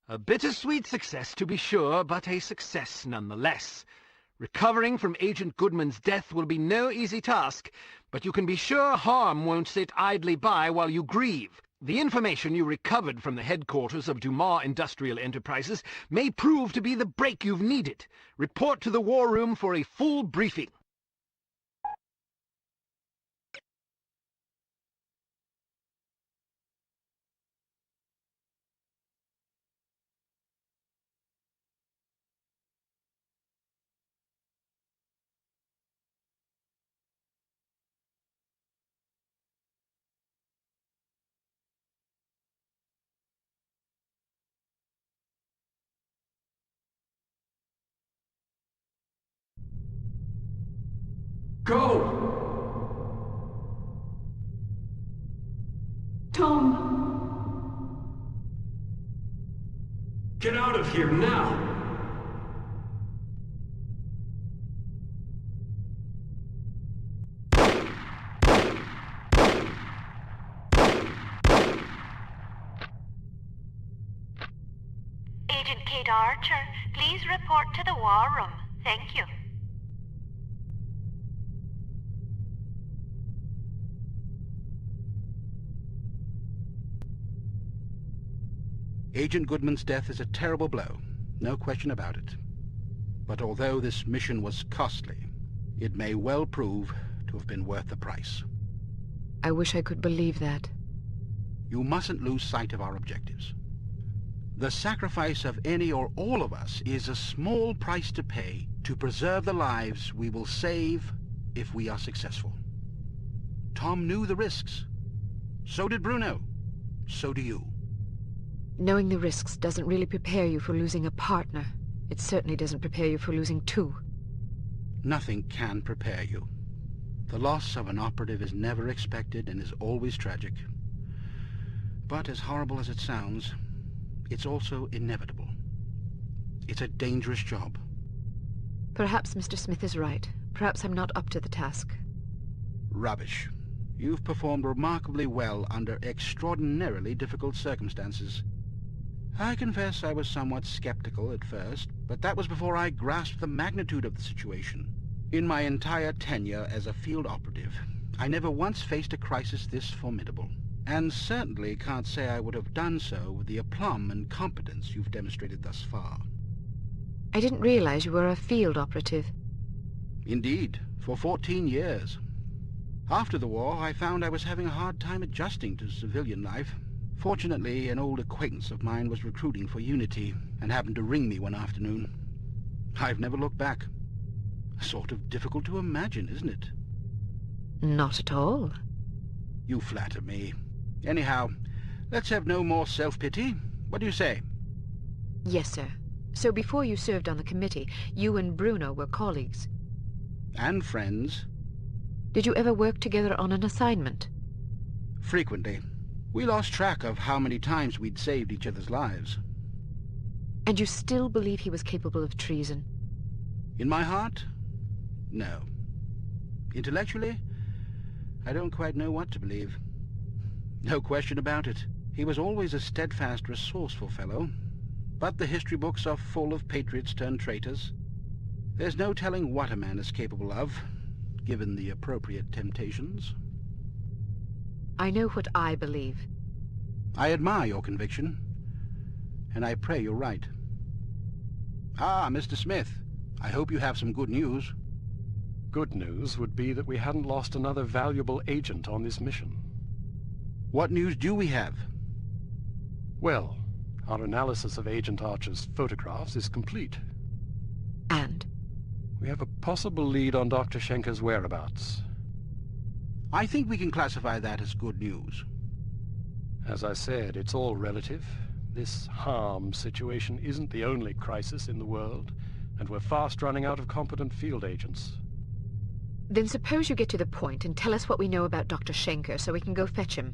A bittersweet success, to be sure, but a success nonetheless. Recovering from Agent Goodman's death will be no easy task, but you can be sure harm won't sit idly by while you grieve. The information you recovered from the headquarters of Dumas Industrial Enterprises may prove to be the break you've needed. Report to the War Room for a full briefing. Go! Tom! Get out of here now! Agent Kate Archer, please report to the War Room. Thank you. Agent Goodman's death is a terrible blow, no question about it. But although this mission was costly, it may well prove to have been worth the price. I wish I could believe that. You mustn't lose sight of our objectives. The sacrifice of any or all of us is a small price to pay to preserve the lives we will save if we are successful. Tom knew the risks. So did Bruno. So do you. Knowing the risks doesn't really prepare you for losing a partner. It certainly doesn't prepare you for losing two. Nothing can prepare you. The loss of an operative is never expected and is always tragic. But as horrible as it sounds, it's also inevitable. It's a dangerous job. Perhaps Mr. Smith is right. Perhaps I'm not up to the task. Rubbish. You've performed remarkably well under extraordinarily difficult circumstances. I confess I was somewhat skeptical at first, but that was before I grasped the magnitude of the situation. In my entire tenure as a field operative, I never once faced a crisis this formidable, and certainly can't say I would have done so with the aplomb and competence you've demonstrated thus far. I didn't realize you were a field operative. Indeed, for 14 years. After the war, I found I was having a hard time adjusting to civilian life. Fortunately, an old acquaintance of mine was recruiting for Unity and happened to ring me one afternoon. I've never looked back. Sort of difficult to imagine, isn't it? Not at all. You flatter me. Anyhow, let's have no more self-pity. What do you say? Yes, sir. So before you served on the committee, you and Bruno were colleagues. And friends. Did you ever work together on an assignment? Frequently. We lost track of how many times we'd saved each other's lives. And you still believe he was capable of treason? In my heart? No. Intellectually? I don't quite know what to believe. No question about it. He was always a steadfast, resourceful fellow. But the history books are full of patriots turned traitors. There's no telling what a man is capable of, given the appropriate temptations. I know what I believe. I admire your conviction, and I pray you're right. Ah, Mr. Smith, I hope you have some good news. Good news would be that we hadn't lost another valuable agent on this mission. What news do we have? Well, our analysis of Agent Archer's photographs is complete. And? We have a possible lead on Dr. Schenker's whereabouts. I think we can classify that as good news. As I said, it's all relative. This harm situation isn't the only crisis in the world, and we're fast running out of competent field agents. Then suppose you get to the point and tell us what we know about Dr. Schenker so we can go fetch him.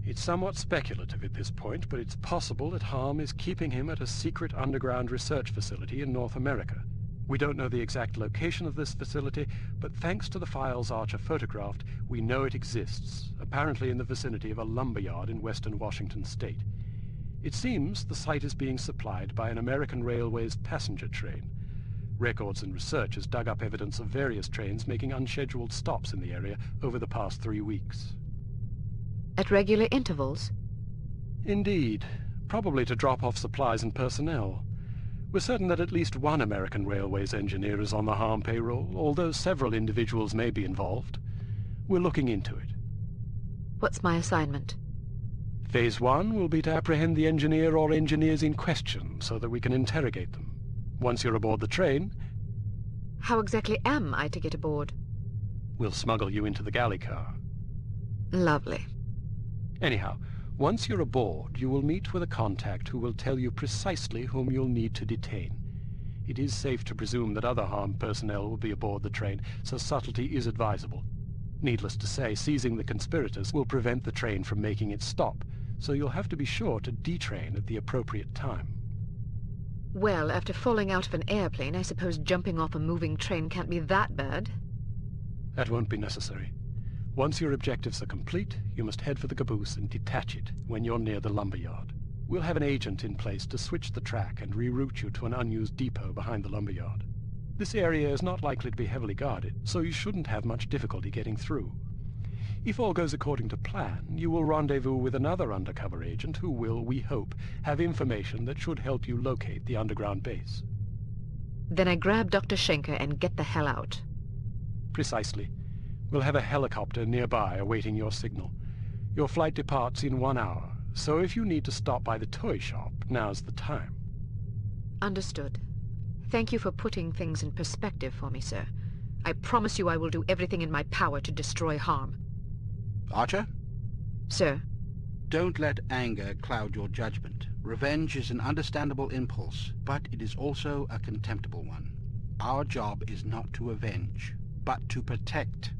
It's somewhat speculative at this point, but it's possible that harm is keeping him at a secret underground research facility in North America. We don't know the exact location of this facility, but thanks to the files Archer photographed, we know it exists, apparently in the vicinity of a lumberyard in western Washington state. It seems the site is being supplied by an American Railways passenger train. Records and research has dug up evidence of various trains making unscheduled stops in the area over the past 3 weeks. At regular intervals? Indeed. Probably to drop off supplies and personnel. We're certain that at least one American Railways engineer is on the Harm payroll, although several individuals may be involved. We're looking into it. What's my assignment? Phase 1 will be to apprehend the engineer or engineers in question so that we can interrogate them. Once you're aboard the train, How exactly am I to get aboard? we'll smuggle you into the galley car. Lovely. Anyhow, once you're aboard, you will meet with a contact who will tell you precisely whom you'll need to detain. It is safe to presume that other Harm personnel will be aboard the train, so subtlety is advisable. Needless to say, seizing the conspirators will prevent the train from making its stop, so you'll have to be sure to detrain at the appropriate time. Well, after falling out of an airplane, I suppose jumping off a moving train can't be that bad. That won't be necessary. Once your objectives are complete, you must head for the caboose and detach it when you're near the lumberyard. We'll have an agent in place to switch the track and reroute you to an unused depot behind the lumberyard. This area is not likely to be heavily guarded, so you shouldn't have much difficulty getting through. If all goes according to plan, you will rendezvous with another undercover agent who will, we hope, have information that should help you locate the underground base. Then I grab Dr. Schenker and get the hell out. Precisely. We'll have a helicopter nearby awaiting your signal. Your flight departs in 1 hour, so if you need to stop by the toy shop, now's the time. Understood. Thank you for putting things in perspective for me, sir. I promise you I will do everything in my power to destroy Harm. Archer? Sir, Don't let anger cloud your judgment. Revenge is an understandable impulse, but it is also a contemptible one. Our job is not to avenge, but to protect.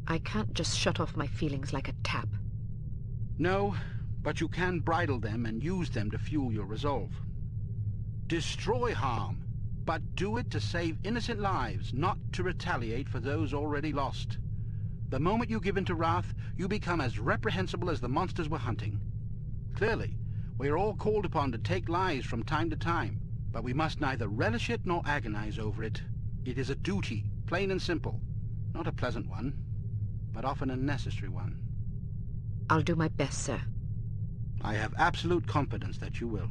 I can't just shut off my feelings like a tap. No, but you can bridle them and use them to fuel your resolve. Destroy Harm, but do it to save innocent lives, not to retaliate for those already lost. The moment you give in to wrath, you become as reprehensible as the monsters we're hunting. Clearly, we are all called upon to take lives from time to time, but we must neither relish it nor agonize over it. It is a duty, plain and simple. Not a pleasant one, but often a necessary one. I'll do my best, sir. I have absolute confidence that you will.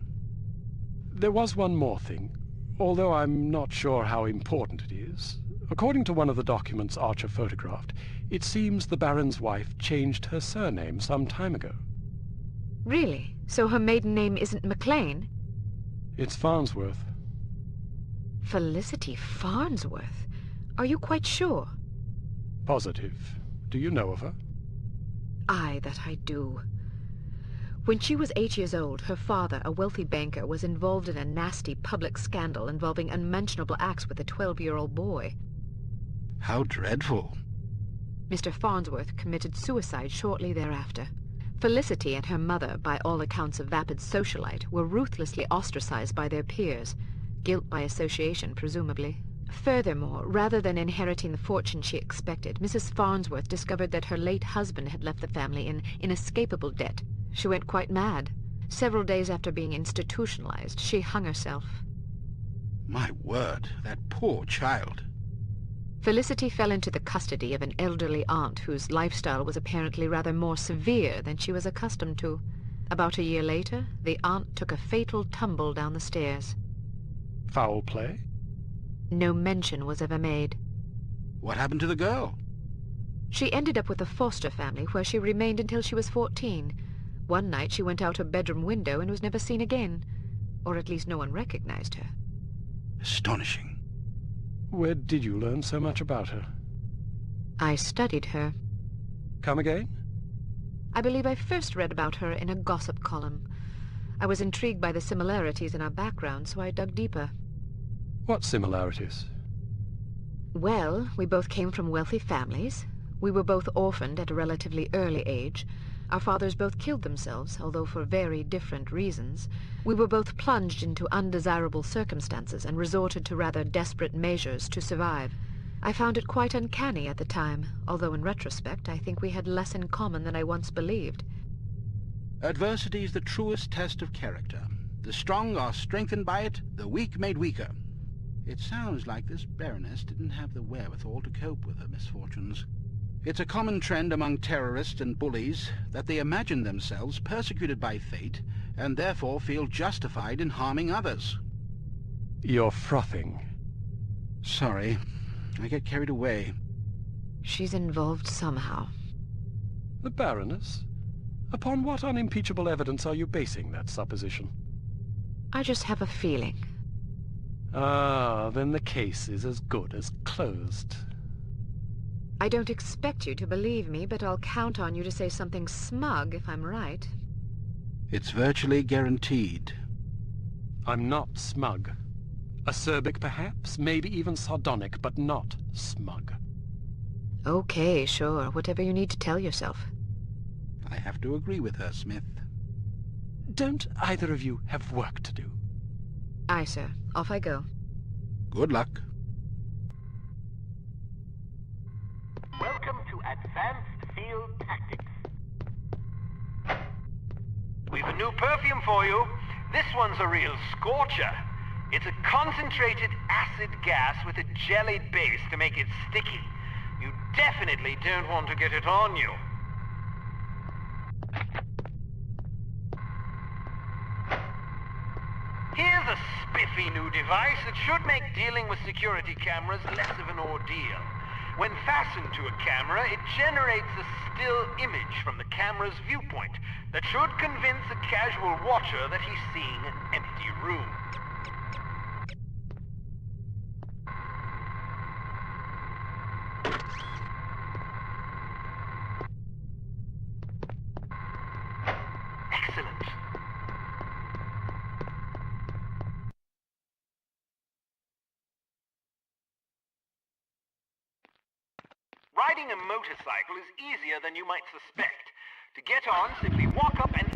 There was one more thing, although I'm not sure how important it is. According to one of the documents Archer photographed, it seems the Baron's wife changed her surname some time ago. Really? So her maiden name isn't McLean? It's Farnsworth. Felicity Farnsworth? Are you quite sure? Positive. Do you know of her? Aye, that I do. When she was 8 years old, her father, a wealthy banker, was involved in a nasty public scandal involving unmentionable acts with a 12-year-old boy. How dreadful. Mr. Farnsworth committed suicide shortly thereafter. Felicity and her mother, by all accounts a vapid socialite, were ruthlessly ostracized by their peers. Guilt by association, presumably. Furthermore, rather than inheriting the fortune she expected, Mrs. Farnsworth discovered that her late husband had left the family in inescapable debt. She went quite mad. Several days after being institutionalized, she hung herself. My word, that poor child. Felicity fell into the custody of an elderly aunt whose lifestyle was apparently rather more severe than she was accustomed to. About a year later, the aunt took a fatal tumble down the stairs. Foul play? No mention was ever made. What happened to the girl? She ended up with a foster family where she remained until she was 14. One night she went out her bedroom window and was never seen again. Or at least no one recognized her. Astonishing. Where did you learn so much about her? I studied her. Come again? I believe I first read about her in a gossip column. I was intrigued by the similarities in our background, so I dug deeper. What similarities? Well, we both came from wealthy families. We were both orphaned at a relatively early age. Our fathers both killed themselves, although for very different reasons. We were both plunged into undesirable circumstances and resorted to rather desperate measures to survive. I found it quite uncanny at the time, although in retrospect I think we had less in common than I once believed. Adversity is the truest test of character. The strong are strengthened by it, the weak made weaker. It sounds like this Baroness didn't have the wherewithal to cope with her misfortunes. It's a common trend among terrorists and bullies that they imagine themselves persecuted by fate and therefore feel justified in harming others. You're frothing. Sorry, I get carried away. She's involved somehow. The Baroness? Upon what unimpeachable evidence are you basing that supposition? I just have a feeling. Ah, then the case is as good as closed. I don't expect you to believe me, but I'll count on you to say something smug if I'm right. It's virtually guaranteed. I'm not smug. Acerbic, perhaps, maybe even sardonic, but not smug. Okay, sure. Whatever you need to tell yourself. I have to agree with her, Smith. Don't either of you have work to do? Aye, sir. Off I go. Good luck. Welcome to Advanced Field Tactics. We've a new perfume for you. This one's a real scorcher. It's a concentrated acid gas with a jellied base to make it sticky. You definitely don't want to get it on you. Here's a spiffy new device that should make dealing with security cameras less of an ordeal. When fastened to a camera, it generates a still image from the camera's viewpoint that should convince a casual watcher that he's seeing an empty room. Excellent. Riding a motorcycle is easier than you might suspect. To get on, simply walk up and